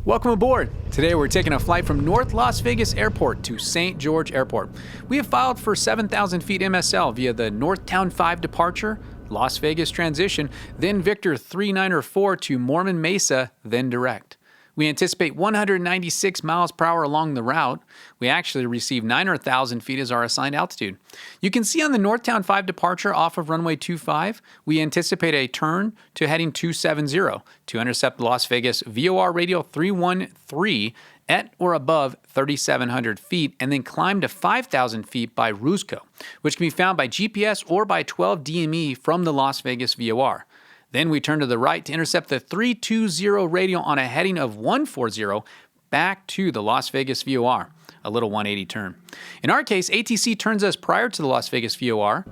Welcome aboard. Today we're taking a flight from North Las Vegas Airport to St. George Airport. We have filed for 7,000 feet MSL via the Northtown 5 departure, Las Vegas transition, then Victor 3904 to Mormon Mesa, then direct. We anticipate 196 miles per hour along the route. We actually received 9,000 feet as our assigned altitude. You can see on the Northtown 5 departure off of runway 25, we anticipate a turn to heading 270 to intercept Las Vegas VOR radial 313 at or above 3,700 feet and then climb to 5,000 feet by Rusco, which can be found by GPS or by 12 DME from the Las Vegas VOR. Then we turn to the right to intercept the 320 radial on a heading of 140 back to the Las Vegas VOR, a little 180 turn. In our case, ATC turns us prior to the Las Vegas VOR.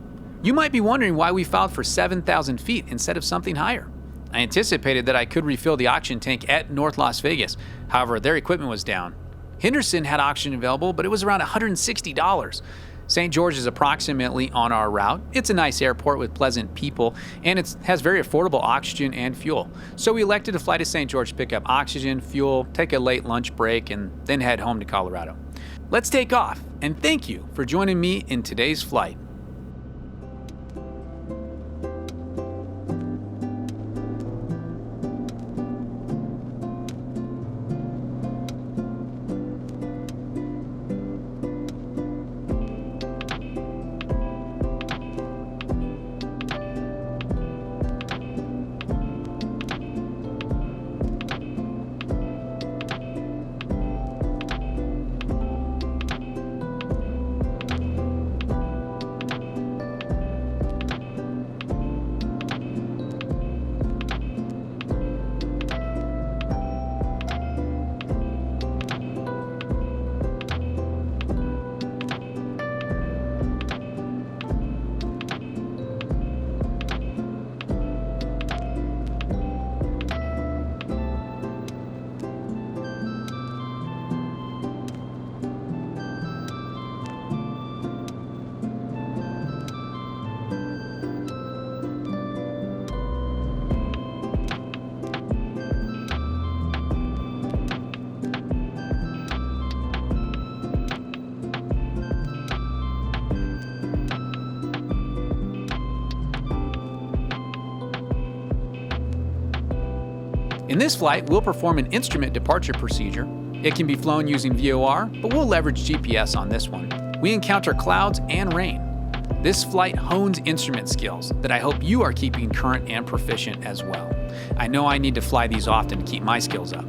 You might be wondering why we filed for 7,000 feet instead of something higher. I anticipated that I could refill the oxygen tank at North Las Vegas. However, their equipment was down. Henderson had oxygen available, but it was around $160. St. George is approximately on our route. It's a nice airport with pleasant people, and it has very affordable oxygen and fuel. So we elected to fly to St. George to pick up oxygen, fuel, take a late lunch break, and then head home to Colorado. Let's take off, and thank you for joining me in today's flight. In this flight, we'll perform an instrument departure procedure. It can be flown using VOR, but we'll leverage GPS on this one. We encounter clouds and rain. This flight hones instrument skills that I hope you are keeping current and proficient as well. I know I need to fly these often to keep my skills up.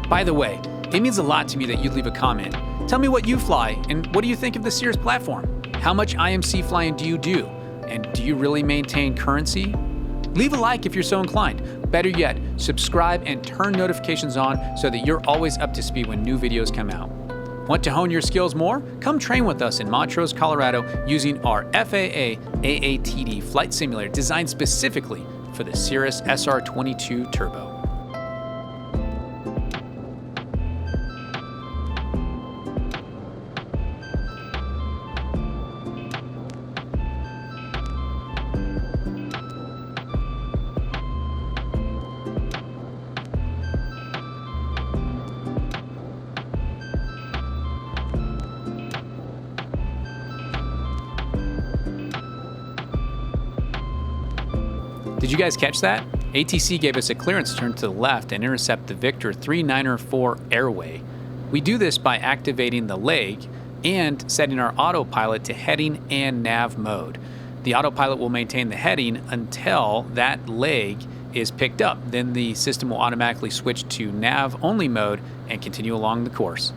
By the way, it means a lot to me that you leave a comment. Tell me what you fly and what do you think of the Cirrus platform? How much IMC flying do you do? And do you really maintain currency? Leave a like if you're so inclined. Better yet, subscribe and turn notifications on so that you're always up to speed when new videos come out. Want to hone your skills more? Come train with us in Montrose, Colorado using our FAA AATD flight simulator designed specifically for the Cirrus SR22 Turbo. Did you guys catch that? ATC gave us a clearance to turn to the left and intercept the Victor 3904 airway. We do this by activating the leg and setting our autopilot to heading and nav mode. The autopilot will maintain the heading until that leg is picked up. Then the system will automatically switch to nav only mode and continue along the course.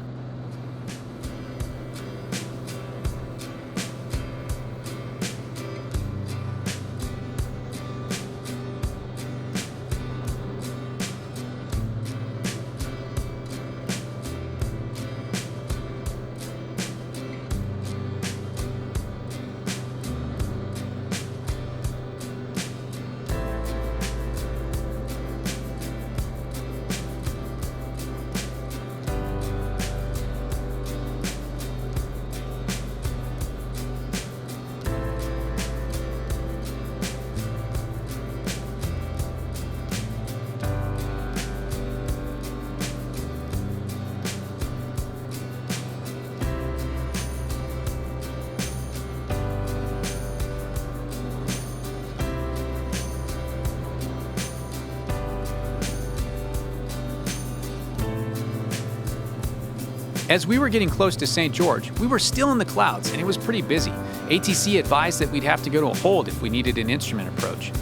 As we were getting close to St. George, we were still in the clouds and it was pretty busy. ATC advised that we'd have to go to a hold if we needed an instrument approach.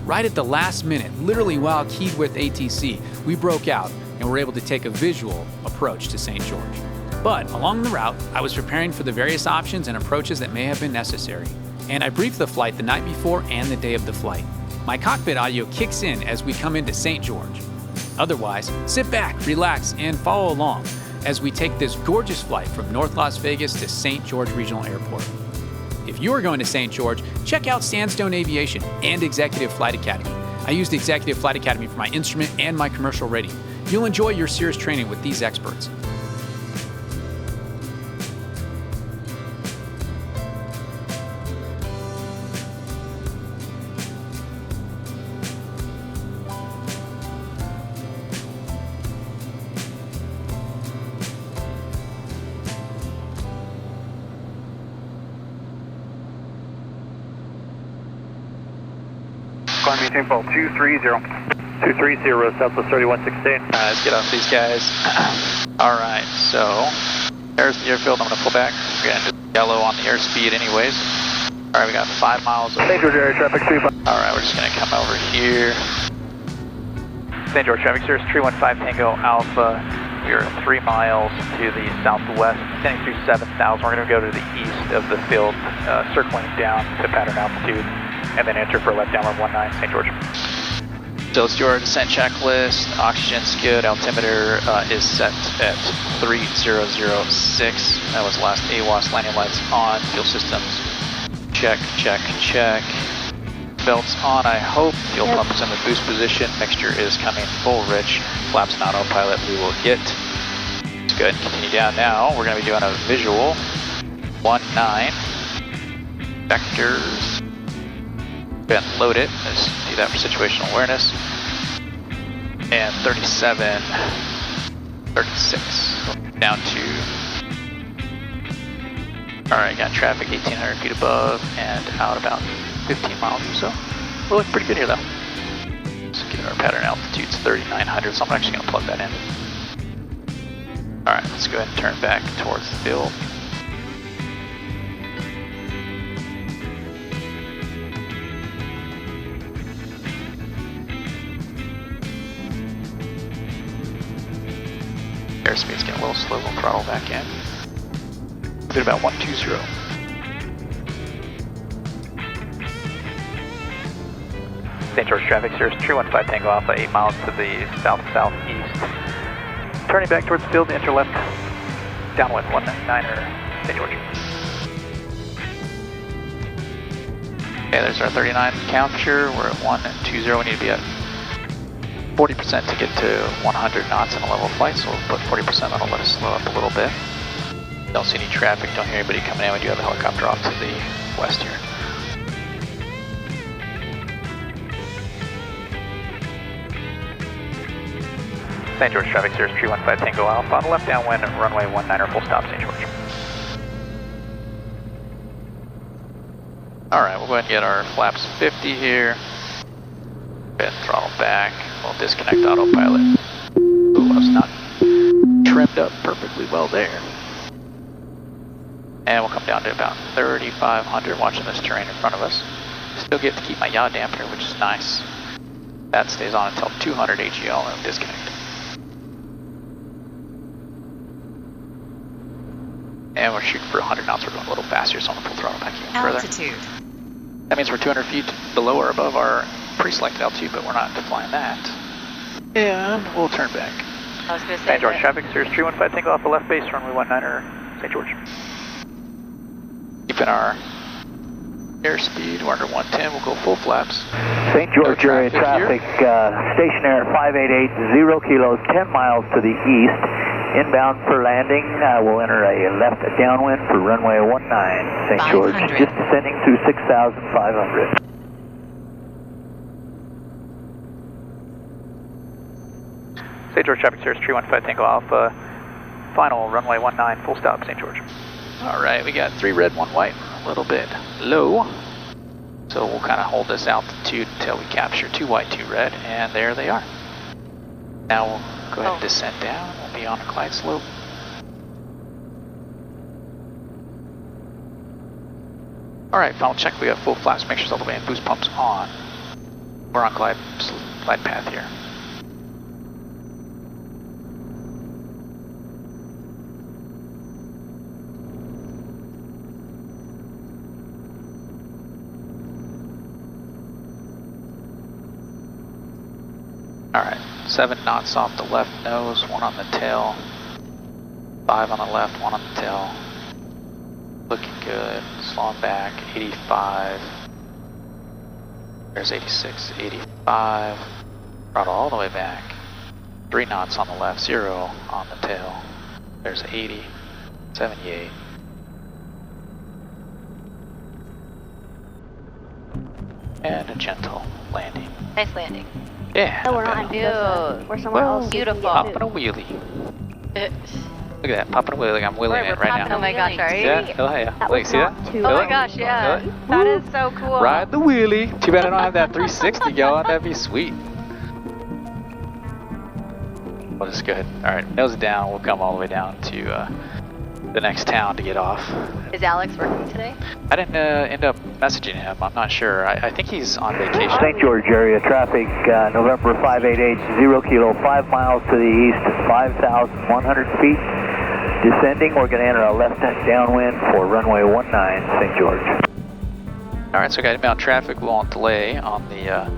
Right at the last minute, literally while keyed with ATC, we broke out and were able to take a visual approach to St. George. But along the route, I was preparing for the various options and approaches that may have been necessary. And I briefed the flight the night before and the day of the flight. My cockpit audio kicks in as we come into St. George. Otherwise, sit back, relax, and follow along as we take this gorgeous flight from North Las Vegas to St. George Regional Airport. If you are going to St. George, check out Sandstone Aviation and Executive Flight Academy. I used Executive Flight Academy for my instrument and my commercial rating. You'll enjoy your Cirrus training with these experts. Climb maintain fault 230. 230, Southwest 3116. Let's get off these guys. Alright, so there's the airfield. I'm going to pull back. We're going to do yellow on the airspeed anyways. Alright, we got 5 miles of St. George area traffic 35. Alright, we're just going to come over here. St. George traffic, Cirrus 315 Tango Alpha. We're 3 miles to the southwest, descending through 7,000. We're going to go to the east of the field, circling down to pattern altitude, and then enter for a left downwind 19, St. George. So let's do our descent checklist. Oxygen's good. Altimeter is set at 3006. That was last AWAS. Landing lights on. Fuel systems check, check, check. Belts on, I hope. Fuel pump is in the boost position. Mixture is coming full rich. Flaps and autopilot we will get. Let's go ahead and continue down now. We're going to be doing a visual 19 vectors. Go ahead and load it. Let's do that for situational awareness. And 37, 36. Down to. Alright, got traffic 1,800 feet above and out about 15 miles or so. We're looking pretty good here though. Let's get our pattern altitude's 3,900, so I'm actually going to plug that in. Alright, let's go ahead and turn back towards the field. Airspeed's getting a little slow, we'll throttle back in. Did about 120. St. George traffic, Cirrus 315 Tango Alpha, 8 miles to the south-southeast. Turning back towards the field to enter left, downwind 199er, St. George. Okay, there's our 39 capture. We're at 120. We need to be at 40% to get to 100 knots in a level flight, so we'll put 40%. That'll let us slow up a little bit. Don't see any traffic, don't hear anybody coming in. We do have a helicopter off to the west here. St. George traffic, Cirrus 315 Tango Alpha, on the left downwind, runway 19er, full stop, St. George. Alright, we'll go ahead and get our flaps 50 here. Go ahead and throttle back. We'll disconnect autopilot. Ooh, I was not trimmed up perfectly well there. And we'll come down to about 3,500, watching this terrain in front of us. Still get to keep my yaw dampener, which is nice. That stays on until 200 AGL and disconnect. And we're shooting for 100 knots. We're going a little faster, so I'm going to pull throttle back even further. Altitude. That means we're 200 feet below or above our pre-selected altitude, but we're not flying that. And we'll turn back. I was going to say St. George traffic, Cirrus 315 Tango Alpha, left base, runway 19er, St. George. Keeping our airspeed, we're under 110, we'll go full flaps. St. George area traffic, stationary 588, 0 kilos, 10 miles to the east. Inbound for landing, we'll enter a left downwind for runway 19, St. George, just descending through 6,500. St. George traffic, Cirrus 315 Tango Alpha, final runway 19, full stop, St. George. Alright, we got 3 red, 1 white, a little bit low. So we'll kind of hold this altitude until we capture 2 white, 2 red, and there they are. Now we'll go ahead and descend down. We'll be on a glide slope. All right, final check. We got full flaps, mixtures all the way, and boost pumps on. We're on glide path here. All right, 7 knots off the left nose, 1 on the tail, 5 on the left, 1 on the tail. Looking good, slowing back, 85. There's 86, 85. Throttle all the way back. 3 knots on the left, 0 on the tail. There's 80, 78. And a gentle landing. Nice landing. Yeah. No, we're not in Dude, we're somewhere else. Beautiful. Popping a wheelie. Look at that, popping a wheelie like I'm wheeling it right now. Oh my gosh, are you? Yeah, oh yeah. Like, see that? Oh my gosh, yeah. That is so cool. Ride the wheelie. Too bad I don't have that 360 going. That'd be sweet. Well, that's good. All right, nose down. We'll come all the way down to the next town to get off. Is Alex working today? I didn't end up messaging him. I'm not sure. I think he's on vacation. St. George area traffic, November 588, 0 kilo, 5 miles to the east, 5,100 feet. Descending, we're going to enter a left downwind for runway 19, St. George. All right, so we got inbound traffic. We won't delay on the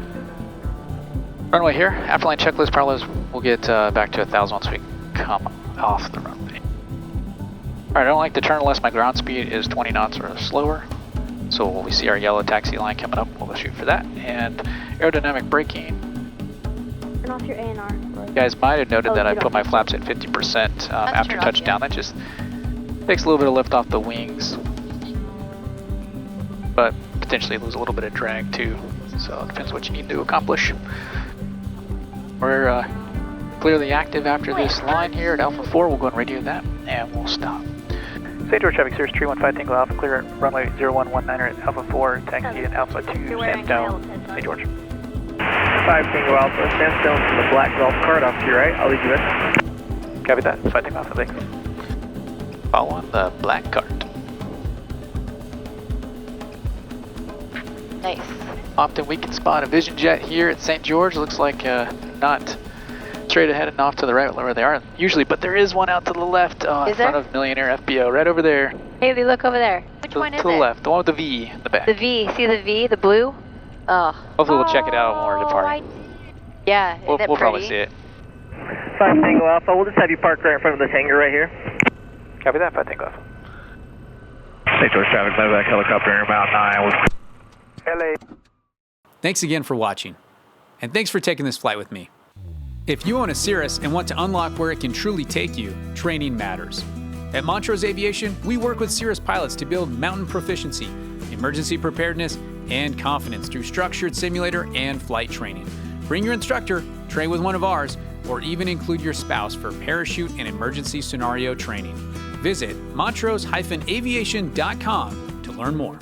runway here. Afterline checklist parallels, we'll get back to 1,000 once we come off the runway. All right, I don't like to turn unless my ground speed is 20 knots or slower. So we see our yellow taxi line coming up. We'll shoot for that. And aerodynamic braking. Turn off your ANR. You guys might have noted that I put my flaps at 50% after touchdown. That just takes a little bit of lift off the wings, but potentially lose a little bit of drag too. So it depends what you need to accomplish. We're clearly active after this line here at Alpha 4. We'll go and radio that, and we'll stop. St. George traffic, Cirrus 315 Tango Alpha, clear at runway 0119 at Alpha 4, taxi at Alpha 2, Sandstone, St. George. 5 Tango Alpha, Sandstone from the black golf cart off to your right. I'll lead you in. Copy that. 5 Tango Alpha, thanks. Following the black cart. Nice. Often we can spot a Vision Jet here at St. George. Looks like not straight ahead and off to the right where they are usually, but there is one out to the left in front of Millionaire FBO, right over there. Haley, look over there. Which one is it? To the left, the one with the V in the back. The V, see the V, the blue? Oh. Hopefully we'll check it out when we're departing. Yeah, We'll probably see it. 5 Tango Alpha, we'll just have you parked right in front of this hangar right here. Copy that, 5 Tango Alpha. St. George traffic, medevac helicopter in Mount 9. LA. Thanks again for watching, and thanks for taking this flight with me. If you own a Cirrus and want to unlock where it can truly take you, training matters. At Montrose Aviation, we work with Cirrus pilots to build mountain proficiency, emergency preparedness, and confidence through structured simulator and flight training. Bring your instructor, train with one of ours, or even include your spouse for parachute and emergency scenario training. Visit montrose-aviation.com to learn more.